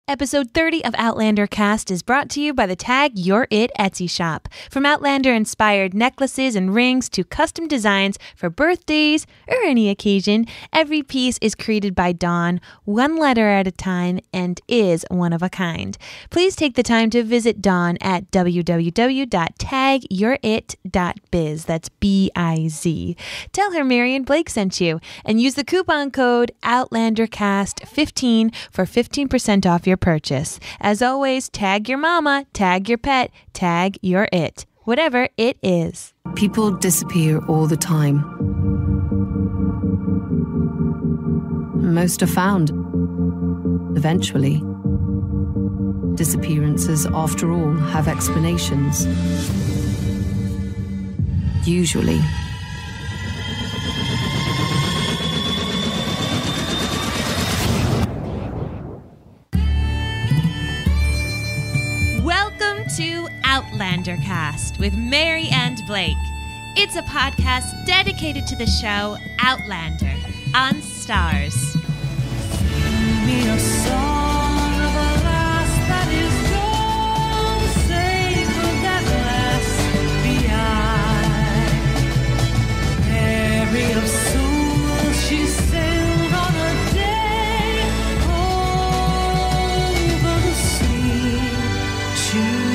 Episode 30 of Outlander Cast is brought to you by the Tag You're It Etsy shop. From Outlander-inspired necklaces and rings to custom designs for birthdays or any occasion, every piece is created by Dawn, one letter at a time, and is one of a kind. Please take the time to visit Dawn at www.tagyourit.biz. That's B-I-Z. Tell her Mary and Blake sent you, and use the coupon code OutlanderCast15 for 15% off your purchase. As always, tag your mama, tag your pet, tag your it. Whatever it is. People disappear all the time. Most are found. Eventually. Disappearances, after all, have explanations. Usually. Welcome to Outlander Cast with Mary and Blake. It's a podcast dedicated to the show Outlander on Stars. Sing me a song of a lass that is gone, safe of that lass behind. Mary of soul, she sailed on a day over the sea to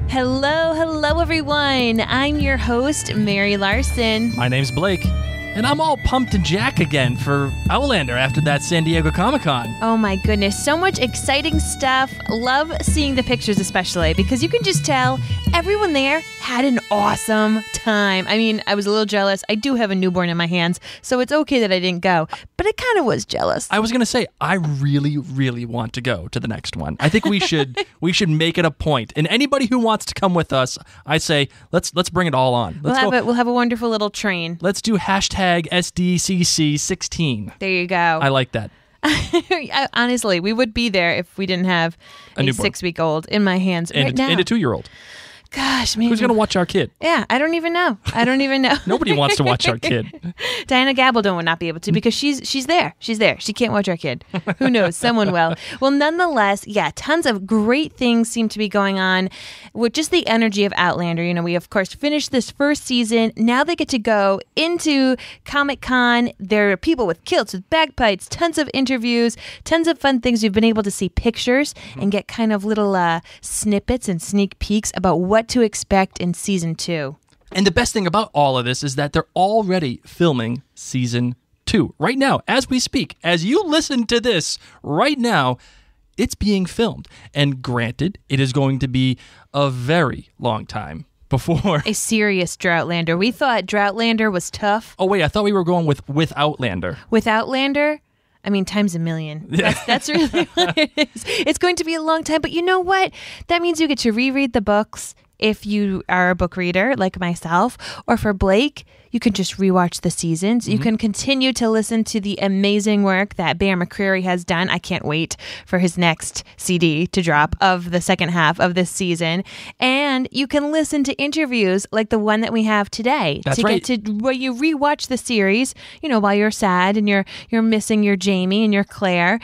Hello everyone. I'm your host, Mary Larson. My name's Blake, and I'm all pumped and jack again for Outlander after that San Diego Comic-Con. Oh my goodness, so much exciting stuff. Love seeing the pictures especially because you can just tell everyone there had an awesome time. I mean, I was a little jealous. I do have a newborn in my hands, so it's okay that I didn't go, but I kind of was jealous. I was going to say, I really, really want to go to the next one. I think we should make it a point. And anybody who wants to come with us, I say, let's bring it all on. We'll have a wonderful little train. Let's do hashtag SDCC16. There you go. I like that. Honestly, we would be there if we didn't have a 6-week-old in my hands right now. And a 2-year-old. Gosh, man. Who's going to watch our kid? Yeah, I don't even know. Nobody wants to watch our kid. Diana Gabaldon would not be able to because she's there. She's there. She can't watch our kid. Who knows? Someone will. Well, nonetheless, yeah, tons of great things seem to be going on with just the energy of Outlander. You know, we, of course, finished this first season. Now they get to go into Comic-Con. There are people with kilts, with bagpipes, tons of interviews, tons of fun things. We've been able to see pictures and get kind of little snippets and sneak peeks about what to expect in season 2. And the best thing about all of this is that they're already filming season 2. Right now, as we speak, as you listen to this right now, it's being filmed. And granted, it is going to be a very long time before a serious Droughtlander. We thought Droughtlander was tough. Oh, wait, I thought we were going with Outlander. With Outlander? I mean, times a million. That's really what it is. It's going to be a long time, but you know what? That means you get to reread the books if you are a book reader like myself, or for Blake, you can just rewatch the seasons. Mm-hmm. You can continue to listen to the amazing work that Bear McCreary has done. I can't wait for his next CD to drop of the second half of this season. And you can listen to interviews like the one that we have today. That's right. Get to where you rewatch the series, you know, while you're sad and you're missing your Jamie and your Claire.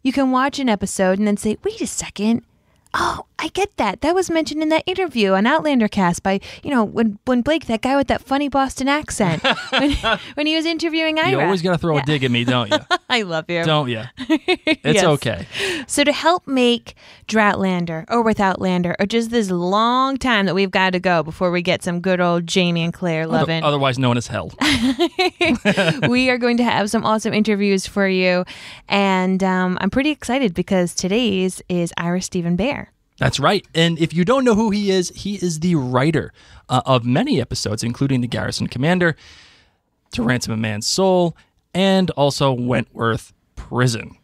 You can watch an episode and then say, wait a second. Oh, I get that. That was mentioned in that interview on Outlander Cast by, you know, when Blake, that guy with that funny Boston accent, when he was interviewing Ira. You always got to throw a dig at me, don't you? I love you. Don't you? It's okay. So to help make Droughtlander or Withoutlander or just this long time that we've got to go before we get some good old Jamie and Claire loving. Otherwise known as hell. We are going to have some awesome interviews for you. And I'm pretty excited because today's is Ira Steven Behr. That's right. And if you don't know who he is the writer of many episodes, including the Garrison Commander, To Ransom a Man's Soul, and also Wentworth Prison.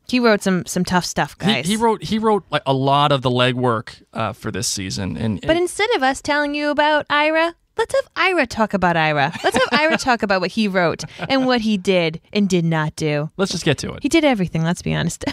He wrote some tough stuff, guys. He wrote like a lot of the legwork for this season. But instead of us telling you about Ira, let's have Ira talk about Ira. Let's have Ira talk about what he wrote and what he did and did not do. Let's just get to it. He did everything, let's be honest.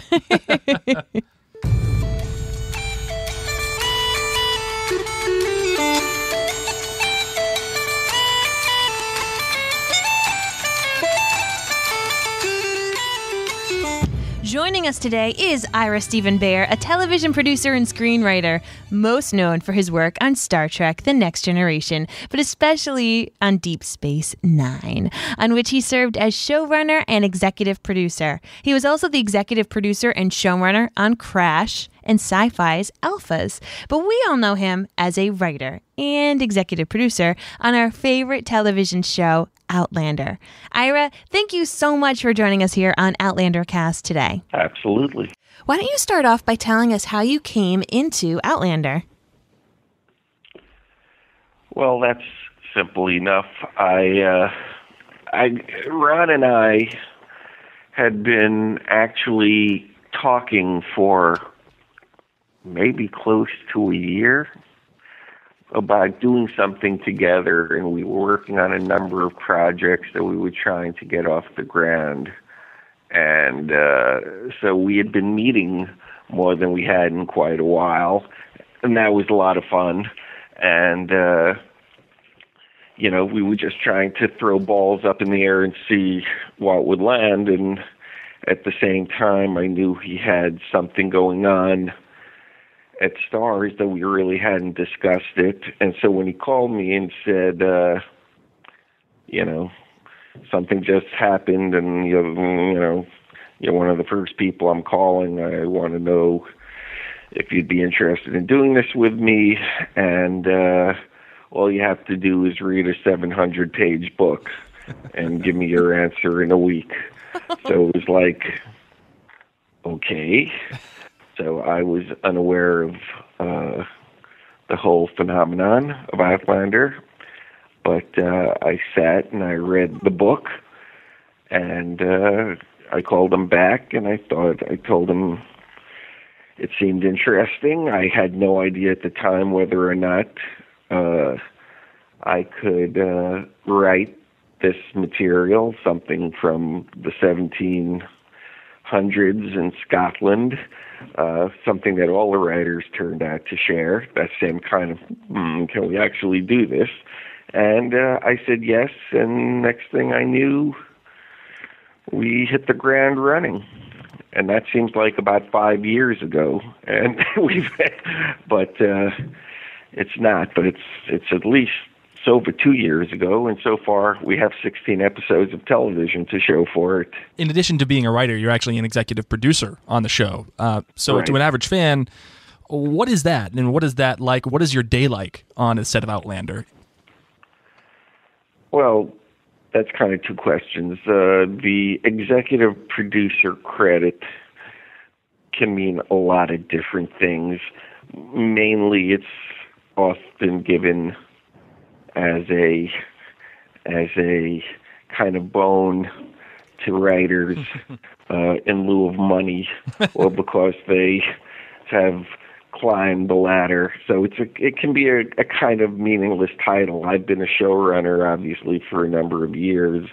Joining us today is Ira Steven Behr, a television producer and screenwriter, most known for his work on Star Trek The Next Generation, but especially on Deep Space Nine, on which he served as showrunner and executive producer. He was also the executive producer and showrunner on Crash and Sci-Fi's Alphas, but we all know him as a writer and executive producer on our favorite television show, Outlander. Ira, thank you so much for joining us here on Outlander Cast today. Absolutely. Why don't you start off by telling us how you came into Outlander? Well, that's simple enough. Ron and I had been actually talking for maybe close to a year about doing something together, and we were working on a number of projects that we were trying to get off the ground. And so we had been meeting more than we had in quite a while, and that was a lot of fun. And, we were just trying to throw balls up in the air and see what would land. And at the same time, I knew he had something going on at Stars that we really hadn't discussed it. And so when he called me and said, something just happened and, you're one of the first people I'm calling. I want to know if you'd be interested in doing this with me. And all you have to do is read a 700-page book and give me your answer in a week. So it was like, okay. So I was unaware of the whole phenomenon of Outlander, but I sat and I read the book, and I called him back, and I told him it seemed interesting. I had no idea at the time whether or not I could write this material, something from the 1700s in Scotland, something that all the writers turned out to share, that same kind of, can we actually do this? And I said yes, and next thing I knew, we hit the ground running. And that seems like about 5 years ago, and but it's not, but it's at least over 2 years ago, and so far we have 16 episodes of television to show for it. In addition to being a writer, you're actually an executive producer on the show. So Right. To an average fan, what is that? And what is that like? What is your day like on a set of Outlander? Well, that's kind of two questions. The executive producer credit can mean a lot of different things. Mainly it's often given as a kind of bone to writers in lieu of money, or because they have climbed the ladder. So it can be a kind of meaningless title. I've been a showrunner, obviously, for a number of years.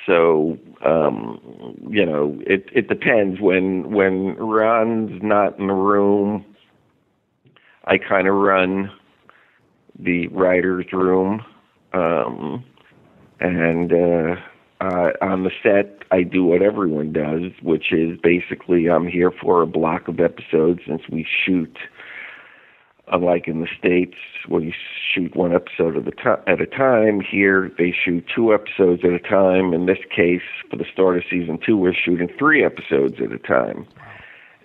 So it depends. When Ron's not in the room, I kind of run the writer's room, and on the set, I do what everyone does, which is basically I'm here for a block of episodes, since we shoot, unlike in the States, where you shoot one episode at a time. Here, they shoot 2 episodes at a time. In this case, for the start of season 2, we're shooting 3 episodes at a time.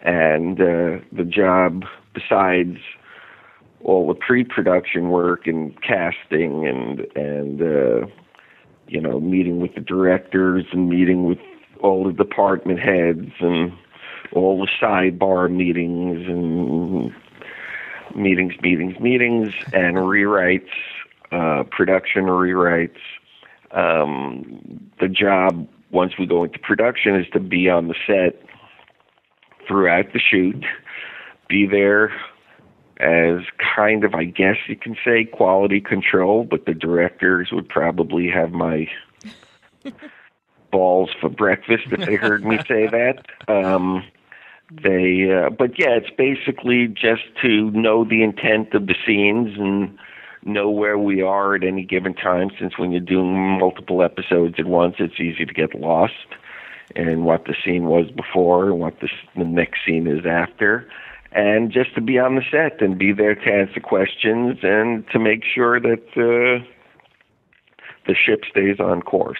And the job, besides all the pre-production work and casting and meeting with the directors and meeting with all the department heads and all the sidebar meetings and meetings and rewrites, production rewrites. The job, once we go into production, is to be on the set throughout the shoot, be there as kind of, I guess you can say, quality control, but the directors would probably have my balls for breakfast if they heard me say that. But yeah, it's basically just to know the intent of the scenes and know where we are at any given time, since when you're doing multiple episodes at once, it's easy to get lost and what the scene was before and what the next scene is after. And just to be on the set and be there to answer questions and to make sure that the ship stays on course.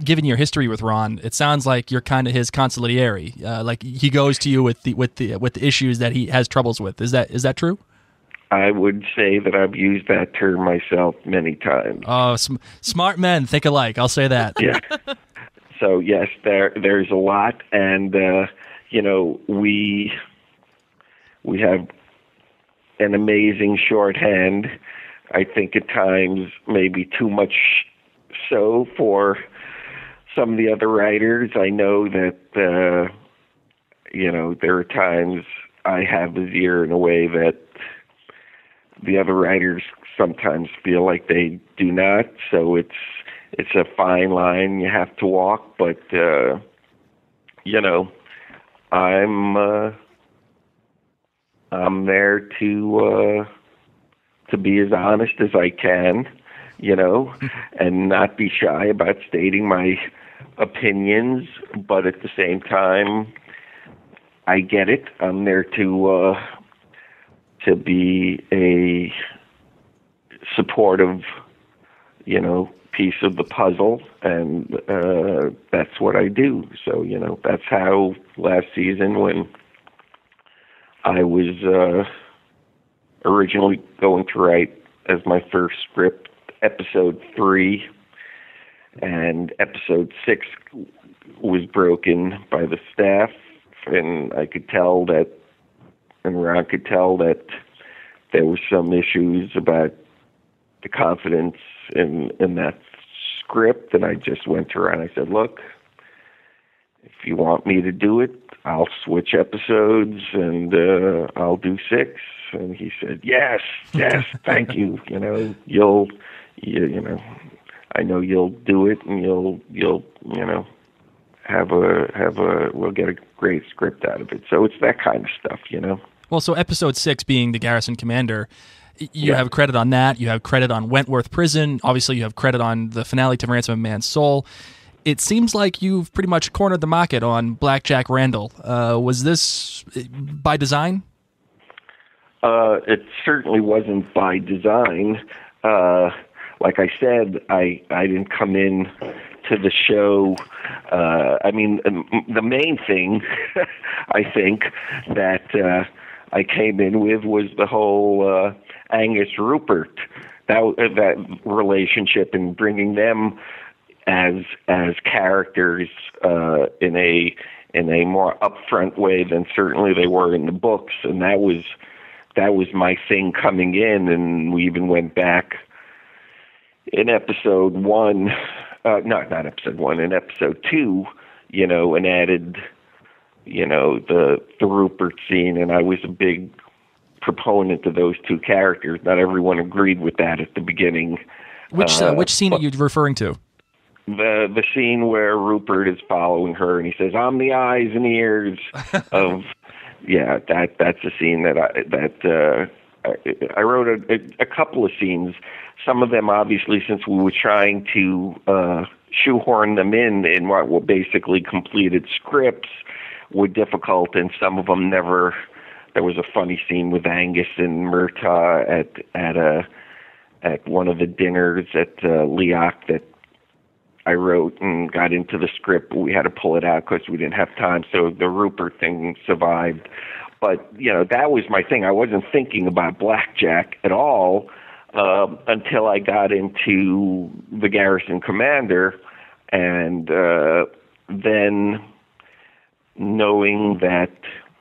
Given your history with Ron, it sounds like you're kind of his consigliere. Like he goes to you with the issues that he has troubles with. Is that true? I would say that I've used that term myself many times. Oh, smart men think alike. I'll say that. Yeah. So yes, there's a lot, and we have an amazing shorthand. I think at times maybe too much so for some of the other writers. I know that there are times I have his ear in a way that the other writers sometimes feel like they do not. So it's a fine line you have to walk, but I'm there to be as honest as I can, and not be shy about stating my opinions, but at the same time, I get it. I'm there to be a supportive, piece of the puzzle, and that's what I do. So, that's how last season, when I was originally going to write as my first script episode 3, and episode 6 was broken by the staff, and I could tell that, and Ron could tell that there were some issues about the confidence in that script, and I just went to Ron. I said, look, if you want me to do it, I'll switch episodes, and I'll do 6. And he said, yes, thank you. I know you'll do it, and you'll we'll get a great script out of it. So it's that kind of stuff, Well, so episode 6 being the Garrison Commander, you have credit on that. You have credit on Wentworth Prison. Obviously, you have credit on the finale to Ransom of Man's Soul. It seems like you've pretty much cornered the market on Blackjack Randall. Was this by design? It certainly wasn't by design. Like I said, I didn't come in to the show. The main thing I think that I came in with was the whole Angus Rupert, that relationship, and bringing them as characters in a more upfront way than certainly they were in the books, and that was my thing coming in. And we even went back in episode 1, not episode 1, in episode 2, and added, the Rupert scene, and I was a big proponent of those two characters. Not everyone agreed with that at the beginning. Which scene are you referring to? The scene where Rupert is following her, and he says, "I'm the eyes and ears of." Yeah, that's a scene that I wrote a couple of scenes. Some of them, obviously, since we were trying to shoehorn them in what were basically completed scripts, were difficult, and some of them never. There was a funny scene with Angus and Murtaugh at one of the dinners at Leoc that I wrote and got into the script, but we had to pull it out because we didn't have time. So the Rupert thing survived. But, that was my thing. I wasn't thinking about Blackjack at all until I got into the Garrison Commander. And then knowing that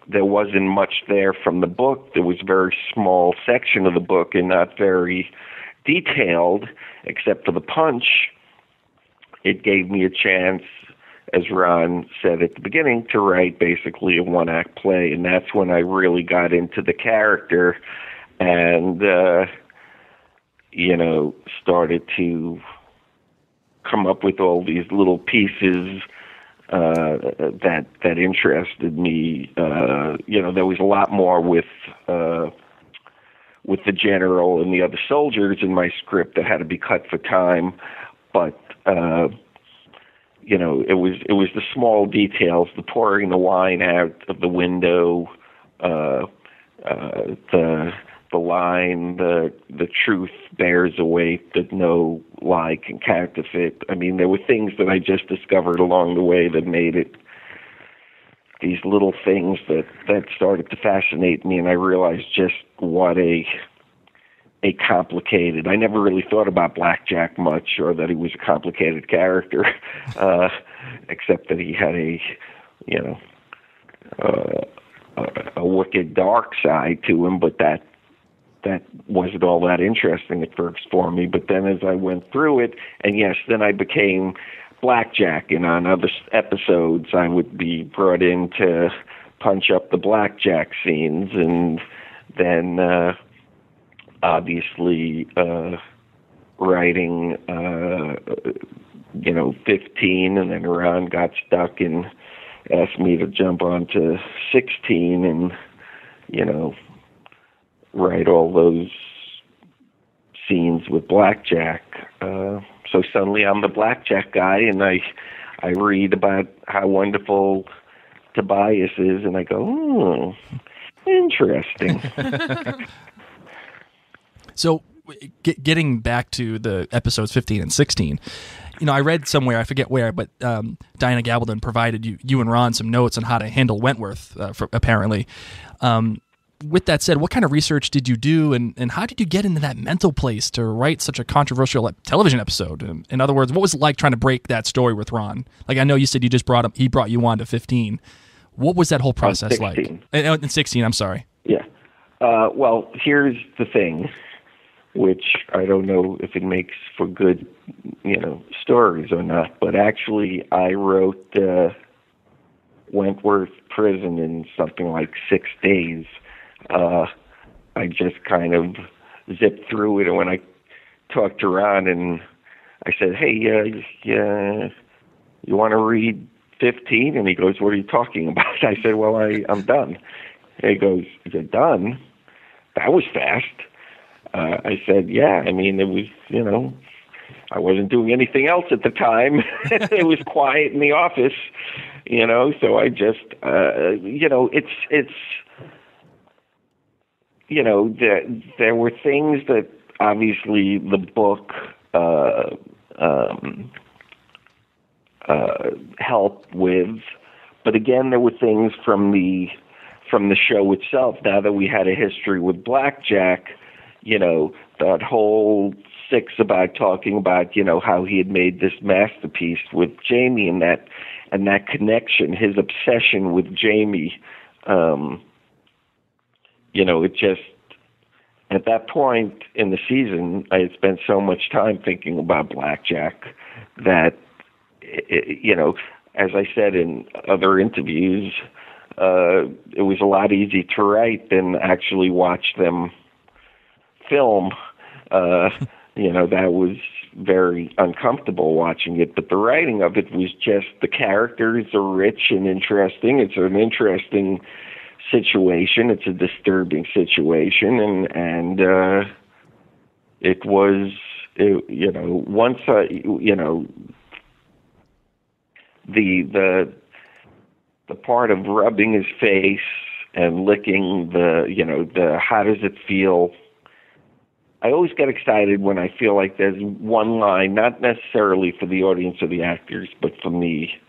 there wasn't much there from the book, there was a very small section of the book and not very detailed except for the punch, it gave me a chance, as Ron said at the beginning, to write basically a one-act play, and that's when I really got into the character and, started to come up with all these little pieces that interested me. There was a lot more with the general and the other soldiers in my script that had to be cut for time, but it was the small details, the pouring the wine out of the window, the line, the truth bears a weight that no lie can counterfeit. I mean, there were things that I just discovered along the way that made it these little things that started to fascinate me, and I realized just what a complicated. I never really thought about Blackjack much, or that he was a complicated character, except that he had a wicked, dark side to him. But that wasn't all that interesting at first for me. But then as I went through it, and yes, then I became Blackjack, and on other episodes I would be brought in to punch up the Blackjack scenes, and then obviously writing 15, and then Ron got stuck and asked me to jump on to 16 and write all those scenes with Blackjack. So suddenly I'm the Blackjack guy, and I read about how wonderful Tobias is, and I go, interesting. So getting back to the episodes 15 and 16, I read somewhere, I forget where, but Diana Gabaldon provided you and Ron some notes on how to handle Wentworth, apparently. With that said, what kind of research did you do, and how did you get into that mental place to write such a controversial television episode? In other words, what was it like trying to break that story with Ron? Like, I know you said he brought you on to 15. What was that whole process like? In 16, I'm sorry. Yeah. Well, here's the thing, which I don't know if it makes for good, stories or not, but actually I wrote Wentworth Prison in something like 6 days. I just kind of zipped through it, and when I talked to Ron and I said, hey, you want to read 15? And he goes, what are you talking about? I said, well, I'm done. And he goes, you're done? That was fast. I said, yeah, I mean, it was, I wasn't doing anything else at the time. It was quiet in the office, so I just, there were things that obviously the book helped with, but again, there were things from the show itself. Now that we had a history with Blackjack, that whole 6 about talking about, how he had made this masterpiece with Jamie, and that connection, his obsession with Jamie, it just, at that point in the season, I had spent so much time thinking about Blackjack that, as I said in other interviews, it was a lot easier to write than actually watch them film. That was very uncomfortable watching it, but the writing of it was just, the characters are rich and interesting. It's an interesting situation. It's a disturbing situation, and it was, once the part of rubbing his face and licking the how does it feel. I always get excited when I feel like there's one line, not necessarily for the audience or the actors, but for me,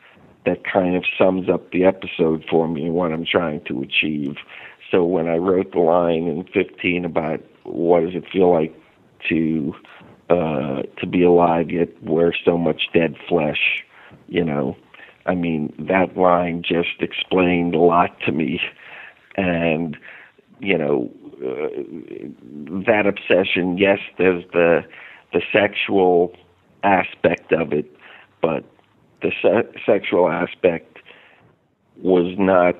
that kind of sums up the episode for me and what I'm trying to achieve. So when I wrote the line in 15 about what does it feel like to be alive yet wear so much dead flesh, I mean, that line just explained a lot to me. And, that obsession, yes, there's the sexual aspect of it, but the sexual aspect was not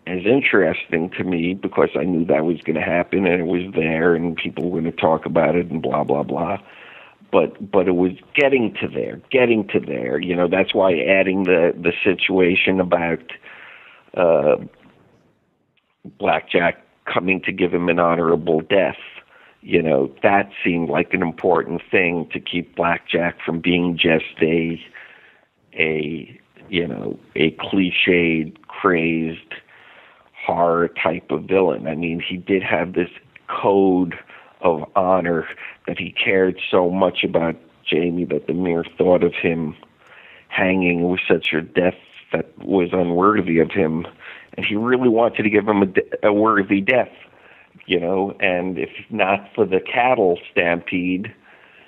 as interesting to me because I knew that was going to happen and it was there and people were going to talk about it and blah, blah, blah. But it was getting to there. That's why adding the situation about Blackjack coming to give him an honorable death, that seemed like an important thing to keep Blackjack from being just a a cliched, crazed horror type of villain. I mean, he did have this code of honor that he cared so much about Jamie that the mere thought of him hanging was such a death that was unworthy of him, and he really wanted to give him a worthy death, and if not for the cattle stampede,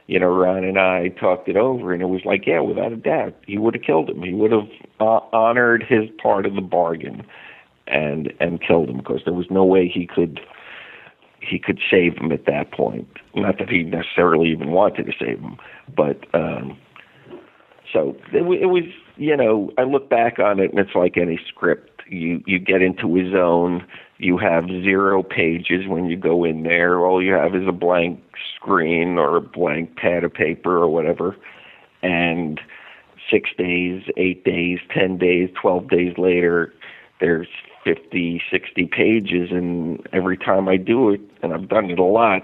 Ron and I talked it over, and it was like, yeah, without a doubt, he would have killed him. He would have honored his part of the bargain and killed him, because there was no way he could save him at that point. Not that he necessarily even wanted to save him, but so it was, I look back on it, and it's like any script. You get into his zone. You have 0 pages when you go in there. All you have is a blank screen or a blank pad of paper or whatever. And 6 days, 8 days, 10 days, 12 days later, there's 50, 60 pages. And every time I do it, and I've done it a lot,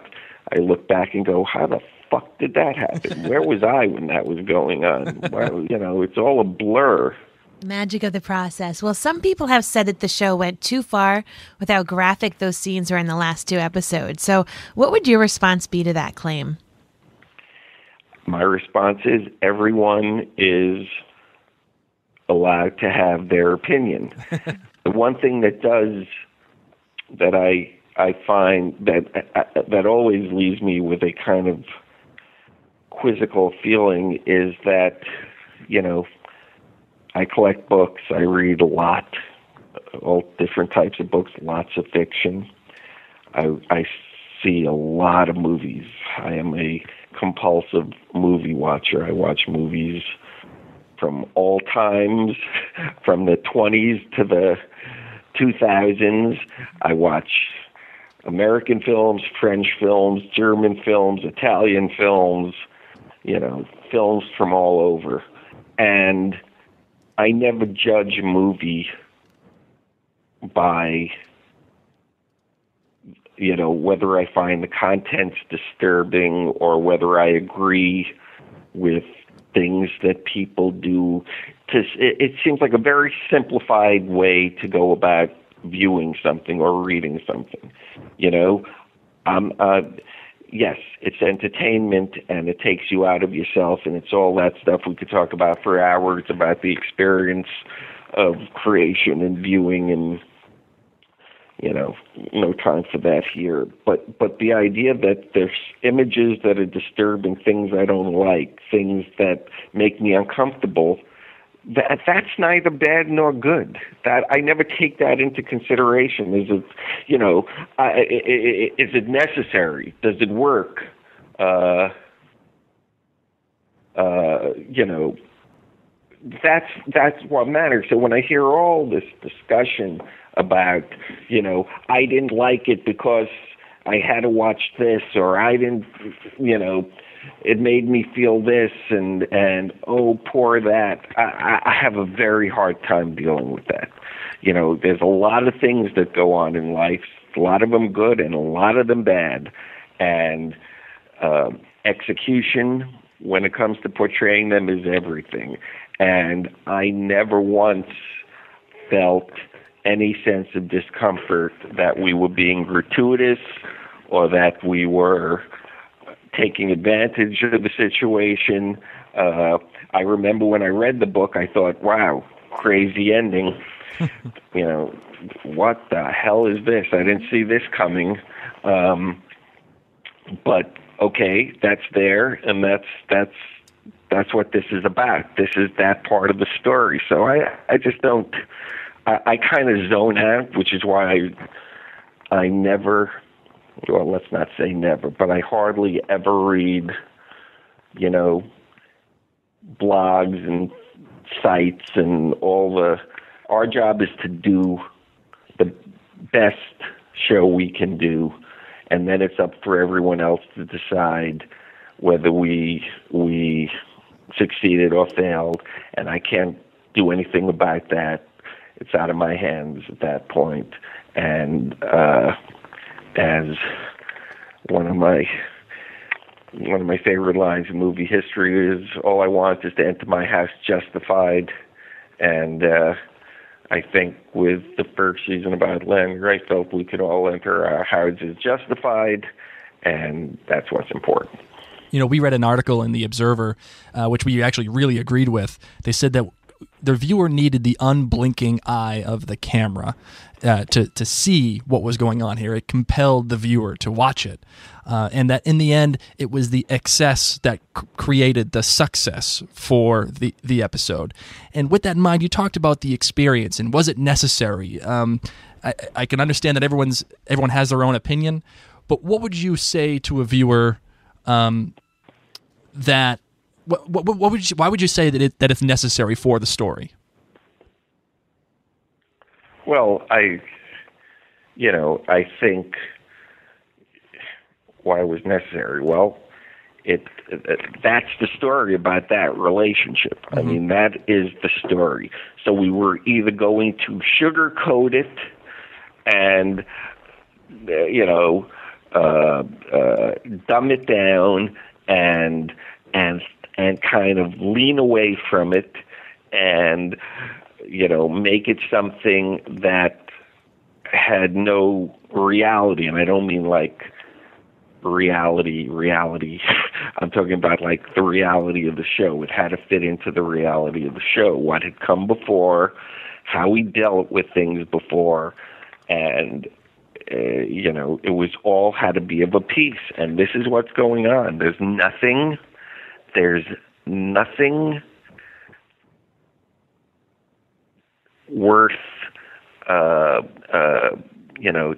I look back and go, how the fuck did that happen? Where was I when that was going on? Well, it's all a blur. Magic of the process. Well, some people have said that the show went too far with how graphic those scenes were in the last 2 episodes. So what would your response be to that claim? My response is everyone is allowed to have their opinion. The one thing that I find that always leaves me with a kind of quizzical feeling is that, I collect books. I read a lot, all different types of books, lots of fiction. I see a lot of movies. I am a compulsive movie watcher. I watch movies from all times, from the 20s to the 2000s. I watch American films, French films, German films, Italian films, films from all over. And I never judge a movie by, whether I find the contents disturbing or whether I agree with things that people do. It seems like a very simplified way to go about viewing something or reading something. Yes, it's entertainment, and it takes you out of yourself, and it's all that stuff we could talk about for hours about the experience of creation and viewing, and no time for that here. But the idea that there's images that are disturbing, things I don't like, things that make me uncomfortable, that's neither bad nor good. That I never take that into consideration. Is it, is it necessary? Does it work? That's what matters. So when I hear all this discussion about, I didn't like it because I had to watch this, or I didn't, it made me feel this, and oh, poor that. I have a very hard time dealing with that. There's a lot of things that go on in life, a lot of them good and a lot of them bad. And execution, when it comes to portraying them, is everything. And I never once felt any sense of discomfort that we were being gratuitous or that we were taking advantage of the situation. I remember when I read the book, I thought, wow, crazy ending. What the hell is this? I didn't see this coming. But okay, that's there, and that's what this is about. This is that part of the story. So I just don't, I kind of zone out, which is why I never, well, let's not say never, but I hardly ever read, blogs and sites and our job is to do the best show we can do, and then it's up for everyone else to decide whether we succeeded or failed, and I can't do anything about that. It's out of my hands at that point. And as one of my one of my favorite lines in movie history is, "All I want is to enter my house justified." And I think with the first season of Outlander, I felt we could all enter our houses justified, and that's what's important. We read an article in The Observer, which we actually really agreed with. They said that the viewer needed the unblinking eye of the camera to see what was going on here. It compelled the viewer to watch it. And that in the end, it was the excess that created the success for the episode. And with that in mind, you talked about the experience and was it necessary? I can understand that everyone has their own opinion, but what would you say to a viewer that why would you say that it's necessary for the story? Well, I think why it was necessary. Well, that's the story about that relationship. I mean, that is the story. So we were either going to sugarcoat it and dumb it down and kind of lean away from it and make it something that had no reality. And I don't mean like reality. I'm talking about like the reality of the show. It had to fit into the reality of the show, what had come before, how we dealt with things before, and it was all had to be of a piece. And this is what's going on. There's nothing worth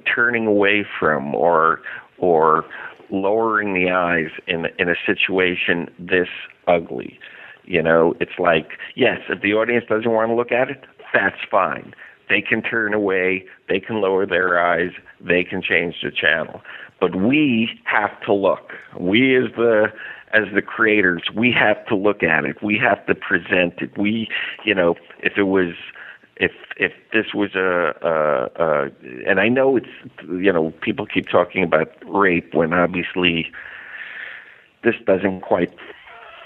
turning away from or lowering the eyes in a situation this ugly. It's like, yes, if the audience doesn't want to look at it, that's fine. They can turn away, they can lower their eyes, they can change the channel. But we have to look. We as the creators, we have to look at it. We have to present it. If this was and I know it's, people keep talking about rape when obviously this doesn't quite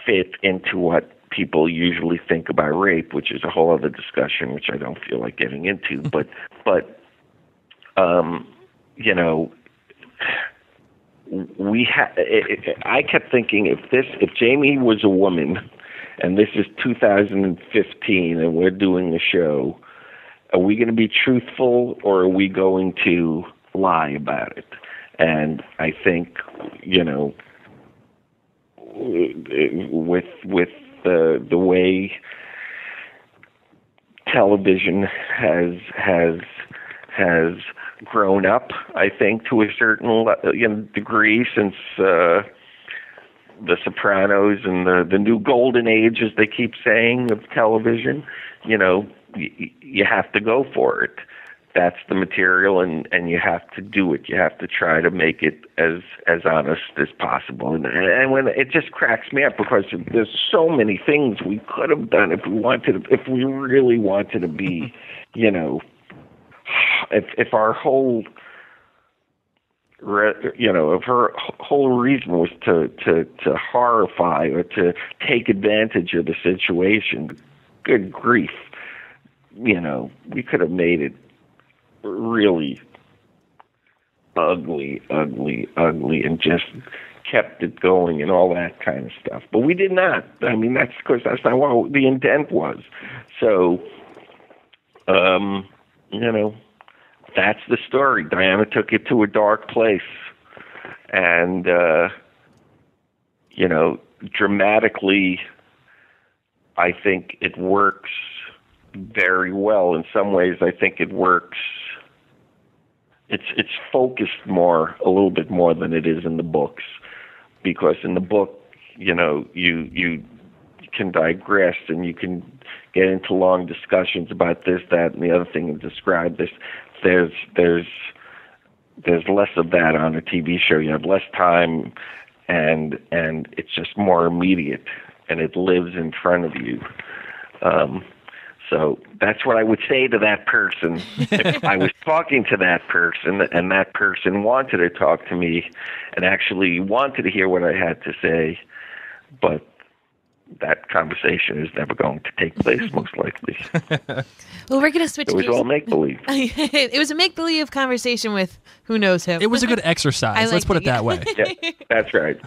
fit into what people usually think about rape, which is a whole other discussion, which I don't feel like getting into. But I kept thinking if Jamie was a woman, and this is 2015, and we're doing a show, are we going to be truthful or are we going to lie about it? And I think, with the way television has grown up, I think, to a certain degree since The Sopranos and the new golden age, as they keep saying, of television, you have to go for it. That's the material, and you have to do it. You have to try to make it as honest as possible. And when it just cracks me up because there's so many things we could have done if we really wanted to be, if our whole, if her whole reason was to horrify or to take advantage of the situation, good grief, we could have made it really ugly, and just kept it going and all that kind of stuff. But we did not. I mean, that's not what the intent was. So, that's the story. Diana took it to a dark place. And, dramatically, I think it works very well. In some ways, I think it works. It's focused a little bit more than it is in the books, because in the book, you can digress and you can get into long discussions about this, that, and the other thing and describe this. There's less of that on a TV show. You have less time, and it's just more immediate, and it lives in front of you. So that's what I would say to that person if I was talking to that person and that person wanted to talk to me and actually wanted to hear what I had to say, but that conversation is never going to take place, most likely. Well, we're going to switch It was gears. all make-believe. It was a make-believe conversation with who knows who. It was a good exercise. Let's put it that way. Yeah, that's right.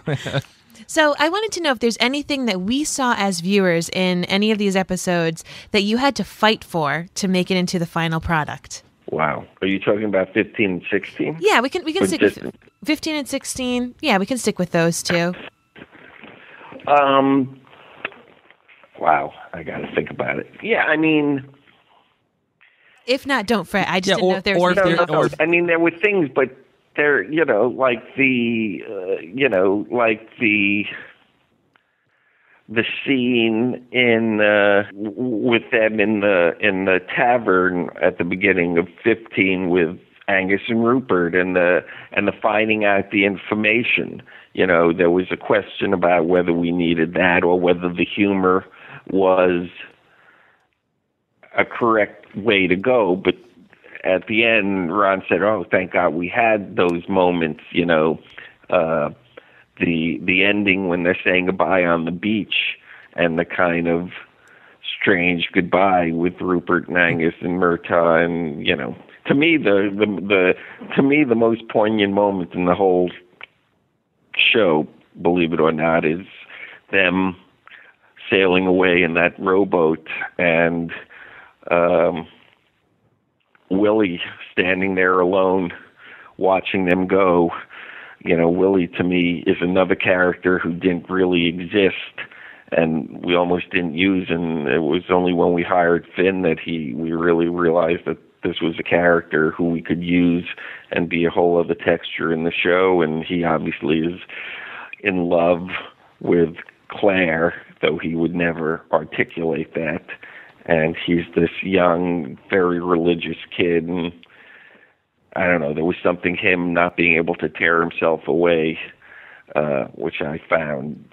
So I wanted to know if there's anything that we saw as viewers in any of these episodes that you had to fight for to make it into the final product. Wow. Are you talking about 15 and 16? Yeah, we can Or stick just- with 15 and 16. Yeah, we can stick with those two. Wow, I got to think about it. Yeah, I mean, If not, don't fret. I just Yeah, didn't know if there was or if anything there- else. or- I mean, there were things, but they're, like the scene in with them in the tavern at the beginning of 15 with Angus and Rupert and the finding out the information. There was a question about whether we needed that or whether the humor was a correct way to go. But at the end, Ron said, "Oh, thank God we had those moments." The ending when they're saying goodbye on the beach and the kind of strange goodbye with Rupert and Angus and Murtaugh, and to me the most poignant moment in the whole show, believe it or not, is them sailing away in that rowboat and Willie standing there alone watching them go. Willie to me is another character who didn't really exist and we almost didn't use, and it was only when we hired Finn that we really realized that this was a character who we could use and be a whole other texture in the show. And he obviously is in love with Claire, though he would never articulate that. And he's this young, very religious kid, and I don't know, there was something him not being able to tear himself away, which I found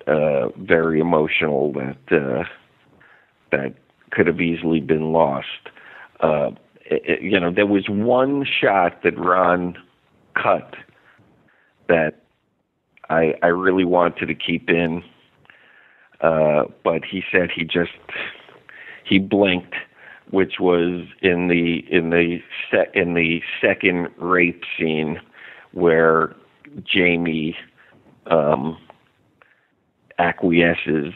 very emotional, that could have easily been lost. There was one shot that Ron cut that I really wanted to keep in, but he said he blinked, which was in the second rape scene where Jamie acquiesces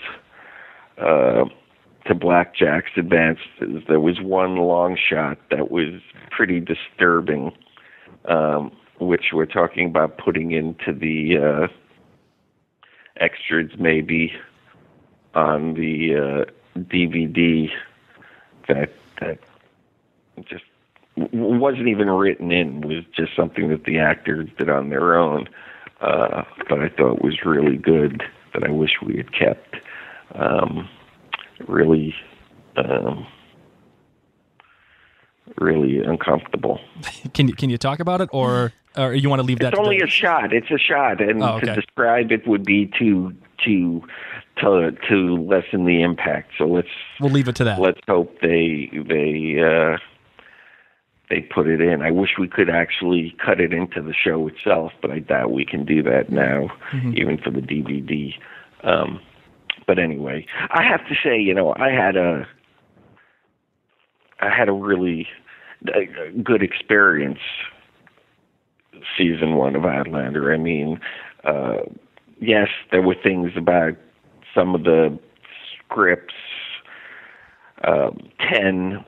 to Blackjack's advances. There was one long shot that was pretty disturbing, which we're talking about putting into the extras maybe on the DVD that just wasn't even written in, was just something that the actors did on their own, but I thought was really good that I wish we had kept. Really uncomfortable. Can you talk about it, or you want to leave that? It's only a shot. It's a shot, and to describe it would be to lessen the impact. So we'll leave it to that. Let's hope they put it in. I wish we could actually cut it into the show itself, but I doubt we can do that now, even for the DVD. But anyway, I have to say, I had a really good experience season 1 of Outlander. I mean, yes, there were things about some of the scripts. 10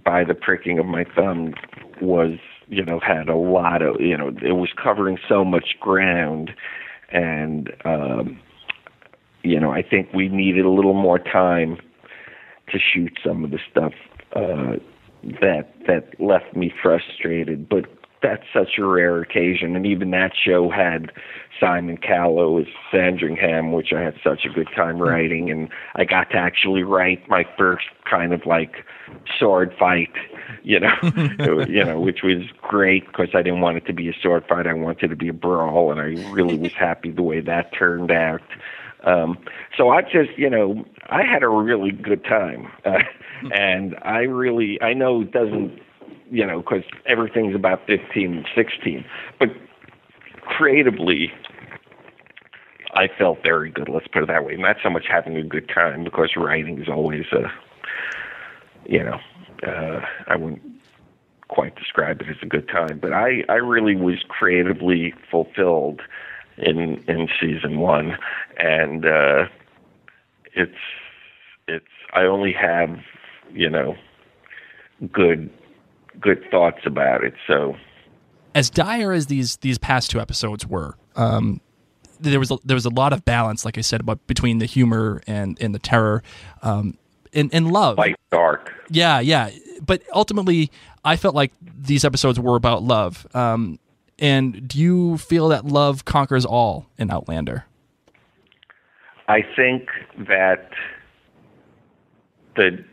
by the pricking of my thumb was, had a lot of, it was covering so much ground. And, I think we needed a little more time to shoot some of the stuff that left me frustrated. But that's such a rare occasion. And even that show had Simon Callow as Sandringham, which I had such a good time writing. And I got to actually write my first kind of like sword fight, which was great because I didn't want it to be a sword fight. I wanted it to be a brawl. And I really was happy the way that turned out. So I just, I had a really good time. And I know it doesn't, because everything's about 15 and 16. But creatively, I felt very good, let's put it that way. Not so much having a good time, because writing is always, I wouldn't quite describe it as a good time. But I really was creatively fulfilled in season 1. And I only have, good thoughts about it. So, as dire as these past 2 episodes were, there was a lot of balance, like I said, between the humor and the terror, and love. Light, dark. Yeah. But ultimately, I felt like these episodes were about love. And do you feel that love conquers all in Outlander? I think that the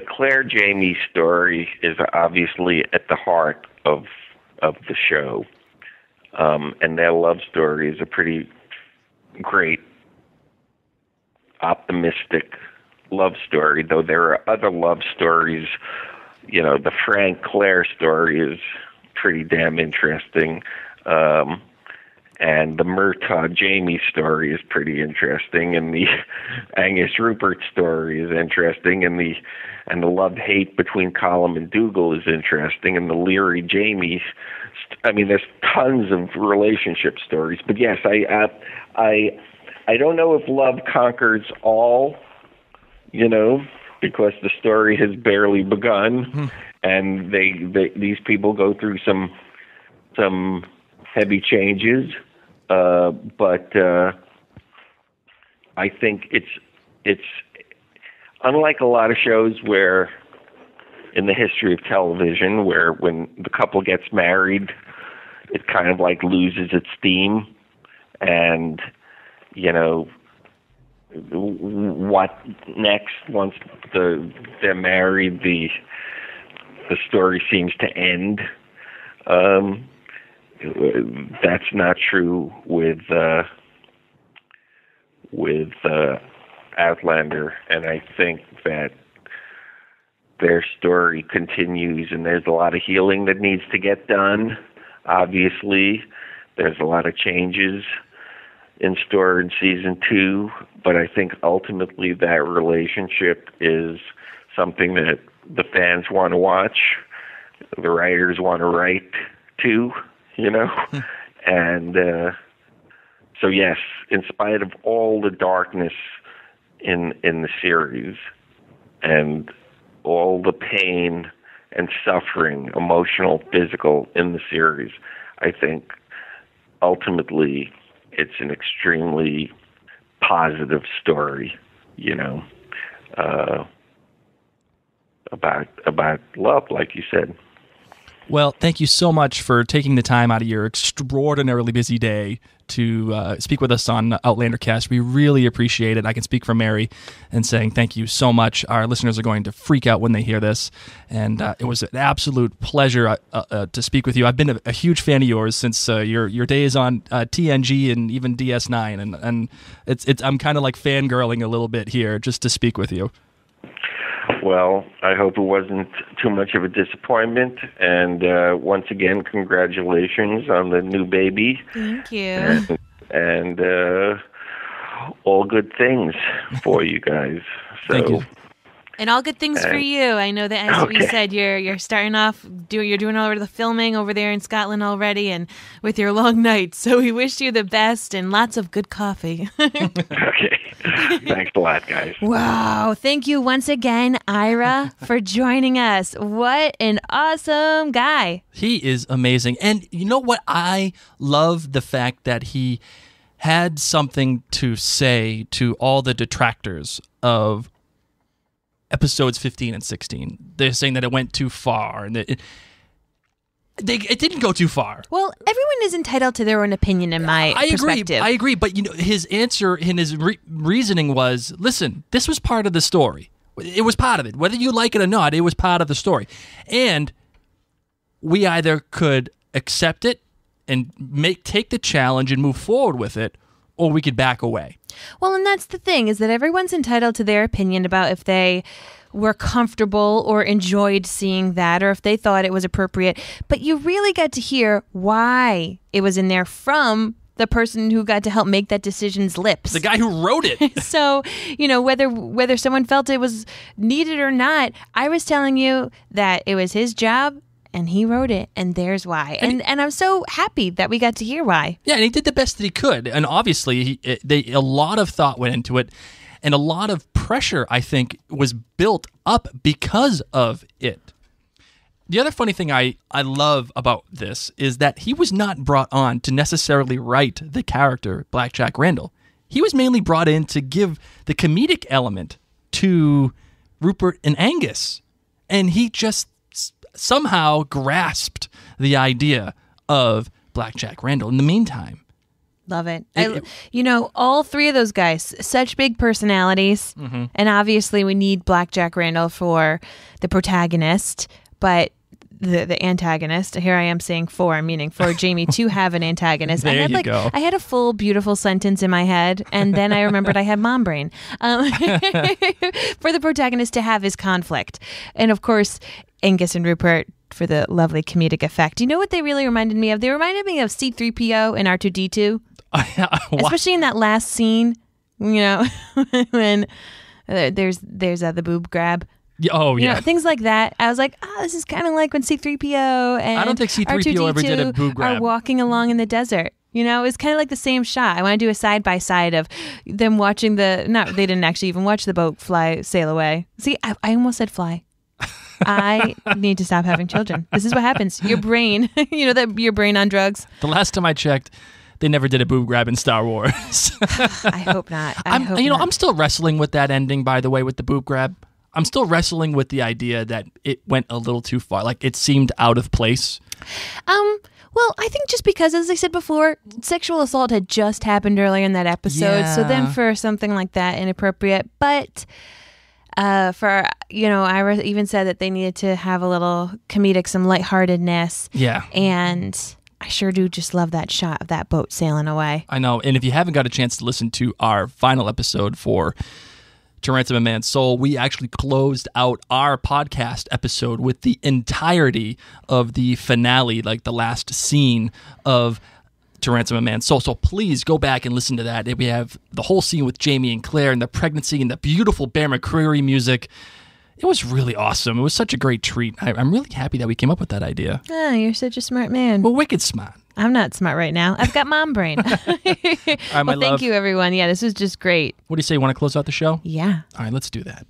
Claire Jamie story is obviously at the heart of the show, and their love story is a pretty great, optimistic love story. Though there are other love stories, the Frank Claire story is pretty damn interesting. And the Murtaugh Jamie story is pretty interesting, and the Angus Rupert story is interesting, and the love-hate between Colum and Dougal is interesting, and the Leary Jamie. There's tons of relationship stories. But yes, I don't know if love conquers all, because the story has barely begun, and these people go through some heavy changes, but I think it's unlike a lot of shows where, in the history of television, where when the couple gets married, it kind of like loses its steam, and what next once they're married, the story seems to end. That's not true with Outlander, and I think that their story continues, and there's a lot of healing that needs to get done. Obviously, there's a lot of changes in store in season 2, but I think ultimately that relationship is something that the fans want to watch, the writers want to write too, and so yes, in spite of all the darkness in the series and all the pain and suffering, emotional, physical, in the series, I think ultimately it's an extremely positive story, about love, like you said. Well, thank you so much for taking the time out of your extraordinarily busy day to speak with us on Outlander Cast. We really appreciate it. I can speak for Mary and saying thank you so much. Our listeners are going to freak out when they hear this, and it was an absolute pleasure to speak with you. I've been a huge fan of yours since your days on TNG and even DS9, and I'm kind of like fangirling a little bit here just to speak with you. Well, I hope it wasn't too much of a disappointment. And once again, congratulations on the new baby. Thank you. And all good things for you guys. So, thank you. And all good things for you. I know that, as we said, you're starting off, you're doing all of the filming over there in Scotland already, and with your long nights. So we wish you the best and lots of good coffee. Okay. Thanks a lot, guys. Wow. Thank you once again, Ira, for joining us. What an awesome guy. He is amazing. And you know what? I love the fact that he had something to say to all the detractors of episodes 15 and 16. They're saying that it went too far, and it didn't go too far. Well, everyone is entitled to their own opinion, in my perspective. I agree, but his answer and his reasoning was, listen, this was part of the story. It was part of it. Whether you like it or not, it was part of the story. And we either could accept it and take the challenge and move forward with it, or we could back away. Well, and that's the thing, is that everyone's entitled to their opinion about if they were comfortable or enjoyed seeing that, or if they thought it was appropriate. But you really got to hear why it was in there from the person who got to help make that decision's lips. The guy who wrote it. So, whether someone felt it was needed or not, I was telling you that it was his job and he wrote it, and there's why. And I'm so happy that we got to hear why. Yeah, and he did the best that he could. And obviously, a lot of thought went into it, and a lot of pressure, I think, was built up because of it. The other funny thing I love about this is that he was not brought on to necessarily write the character Blackjack Randall. He was mainly brought in to give the comedic element to Rupert and Angus. And he just somehow grasped the idea of Blackjack Randall in the meantime. Love it. All three of those guys, such big personalities. Mm-hmm. And obviously we need Blackjack Randall for the protagonist, but the antagonist, here I am saying meaning for Jamie to have an antagonist. Go. I had a full, beautiful sentence in my head, and then I remembered I had mom brain. For the protagonist to have his conflict. And of course, Angus and Rupert for the lovely comedic effect. You know what they really reminded me of? They reminded me of C-3PO and R2-D2. Especially in that last scene, when there's the boob grab. Oh, yeah. Things like that. I was like, this is kind of like when C-3PO and I don't think C-3PO R2-D2 ever did a boob grab. are walking along in the desert. It's kind of like the same shot. I want to do a side-by-side of them watching they didn't actually even watch the boat sail away. See, I almost said fly. I need to stop having children. This is what happens. Your brain, your brain on drugs. The last time I checked, they never did a boob grab in Star Wars. I hope not. I'm still wrestling with that ending, by the way, with the boob grab. I'm still wrestling with the idea that it went a little too far. Like, it seemed out of place. Well, I think just because, as I said before, sexual assault had just happened earlier in that episode. Yeah. So then for something like that, inappropriate. But Ira even said that they needed to have a little comedic, some lightheartedness. Yeah. And I sure do just love that shot of that boat sailing away. I know. And if you haven't got a chance to listen to our final episode for To Ransom a Man's Soul, we actually closed out our podcast episode with the entirety of the finale, like the last scene of To Ransom a Man's Soul. So please go back and listen to that. We have the whole scene with Jamie and Claire and the pregnancy and the beautiful Bear McCreary music. It was really awesome. It was such a great treat. I'm really happy that we came up with that idea. Oh, you're such a smart man. Well, wicked smart. I'm not smart right now. I've got mom brain. All right, my love. Thank you, everyone. Yeah, this was just great. What do you say? You want to close out the show? Yeah. All right, let's do that.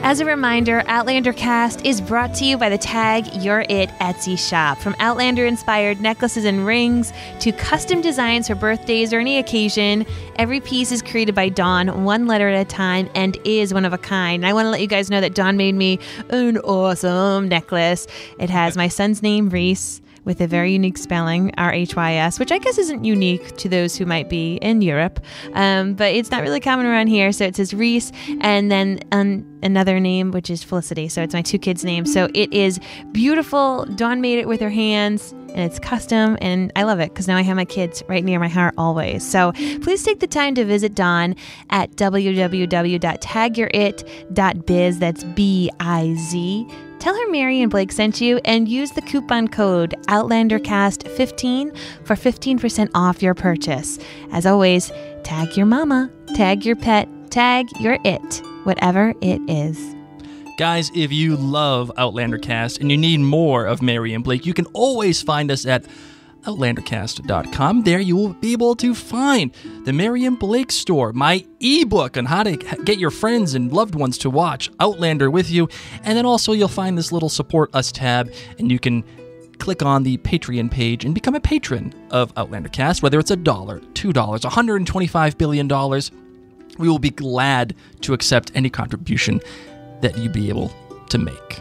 As a reminder, Outlander Cast is brought to you by the Tag You're It Etsy shop. From Outlander-inspired necklaces and rings to custom designs for birthdays or any occasion, every piece is created by Dawn, one letter at a time, and is one of a kind. And I want to let you guys know that Dawn made me an awesome necklace. It has my son's name, Reese, with a very unique spelling, R-H-Y-S, which I guess isn't unique to those who might be in Europe, but it's not really common around here. So it says Reese, and then another name, which is Felicity. So it's my two kids' names. So it is beautiful. Dawn made it with her hands, and it's custom, and I love it because now I have my kids right near my heart always. So please take the time to visit Dawn at www.tagyourit.biz. That's B-I-Z. Tell her Mary and Blake sent you, and use the coupon code OutlanderCast15 for 15% off your purchase. As always, tag your mama, tag your pet, tag your it, whatever it is. Guys, if you love Outlander Cast and you need more of Mary and Blake, you can always find us at outlandercast.com. There you will be able to find the Mary and Blake store, my ebook on how to get your friends and loved ones to watch Outlander with you, and then also you'll find this little Support Us tab, and you can click on the Patreon page and become a patron of Outlander Cast, whether it's $1, $2, $125 billion. We will be glad to accept any contribution that you be able to make.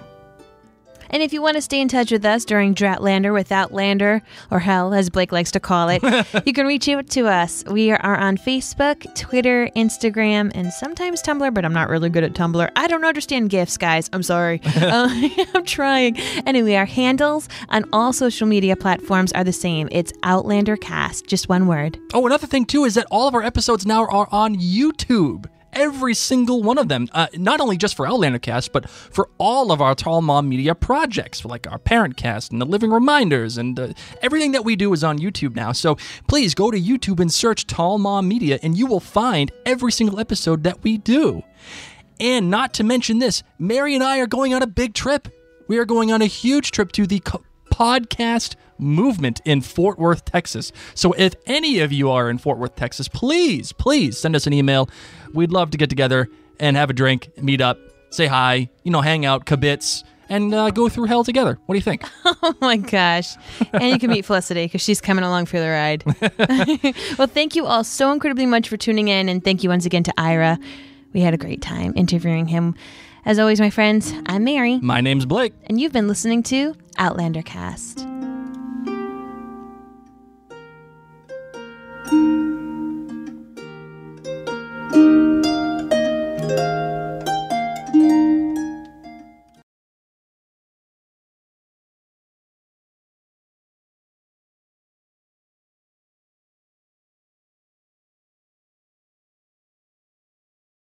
And if you want to stay in touch with us during Dratlander with Outlander, or hell, as Blake likes to call it, you can reach out to us. We are on Facebook, Twitter, Instagram, and sometimes Tumblr, but I'm not really good at Tumblr. I don't understand GIFs, guys. I'm sorry. I'm trying. Anyway, our handles on all social media platforms are the same. It's Outlander Cast, just one word. Oh, another thing, too, is that all of our episodes now are on YouTube. Every single one of them, not only just for Outlander Cast, but for all of our Tall Mom Media projects, like our Parent Cast and the Living Reminders, and everything that we do is on YouTube now. So please go to YouTube and search Tall Mom Media, and you will find every single episode that we do. And not to mention this, Mary and I are going on a big trip. We are going on a huge trip to the podcast movement in Fort Worth, Texas. So if any of you are in Fort Worth, Texas, please send us an email. We'd love to get together and have a drink, meet up, say hi, hang out, kibitz, and go through hell together. What do you think? Oh my gosh. And you can meet Felicity because she's coming along for the ride. Well, thank you all so incredibly much for tuning in, and thank you once again to Ira. We had a great time interviewing him. As always, my friends, I'm Mary. My name's Blake. And you've been listening to Outlander Cast.